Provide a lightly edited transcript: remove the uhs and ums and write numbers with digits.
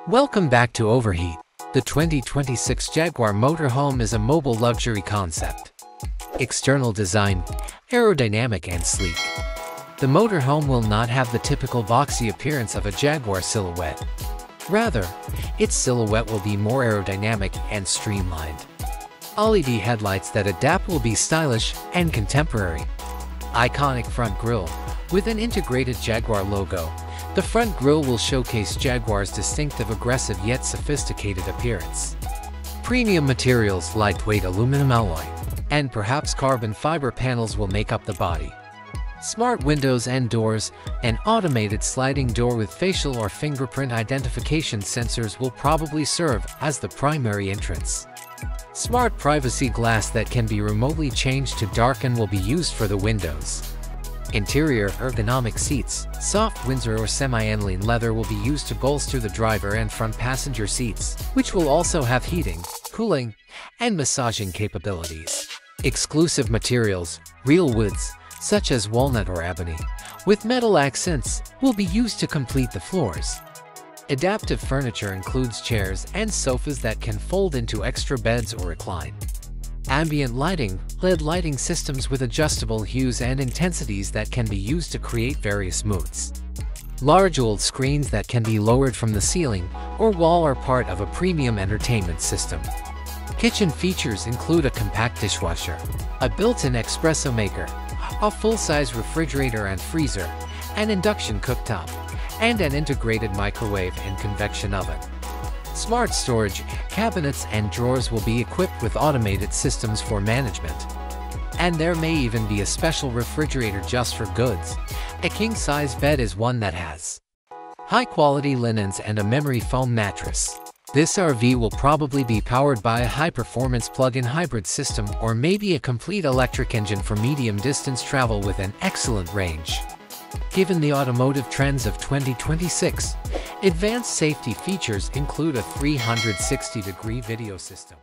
Welcome back to Overheat. The 2026 Jaguar Motorhome is a mobile luxury concept. External design, aerodynamic and sleek. The motorhome will not have the typical boxy appearance of a Jaguar silhouette. Rather, its silhouette will be more aerodynamic and streamlined. OLED headlights that adapt will be stylish and contemporary. Iconic front grille, with an integrated Jaguar logo. The front grille will showcase Jaguar's distinctive aggressive yet sophisticated appearance. Premium materials, lightweight aluminum alloy, and perhaps carbon fiber panels will make up the body. Smart windows and doors, an automated sliding door with facial or fingerprint identification sensors will probably serve as the primary entrance. Smart privacy glass that can be remotely changed to darken will be used for the windows. Interior ergonomic seats, soft Windsor or semi-aniline leather will be used to bolster the driver and front passenger seats, which will also have heating, cooling, and massaging capabilities. Exclusive materials, real woods, such as walnut or ebony, with metal accents, will be used to complete the floors. Adaptive furniture includes chairs and sofas that can fold into extra beds or recline. Ambient lighting, LED lighting systems with adjustable hues and intensities that can be used to create various moods. Large OLED screens that can be lowered from the ceiling or wall are part of a premium entertainment system. Kitchen features include a compact dishwasher, a built-in espresso maker, a full-size refrigerator and freezer, an induction cooktop, and an integrated microwave and convection oven. Smart storage cabinets and drawers will be equipped with automated systems for management. And there may even be a special refrigerator just for goods. A king-size bed is one that has high-quality linens and a memory foam mattress. This RV will probably be powered by a high-performance plug-in hybrid system or maybe a complete electric engine for medium-distance travel with an excellent range. Given the automotive trends of 2026, advanced safety features include a 360-degree video system.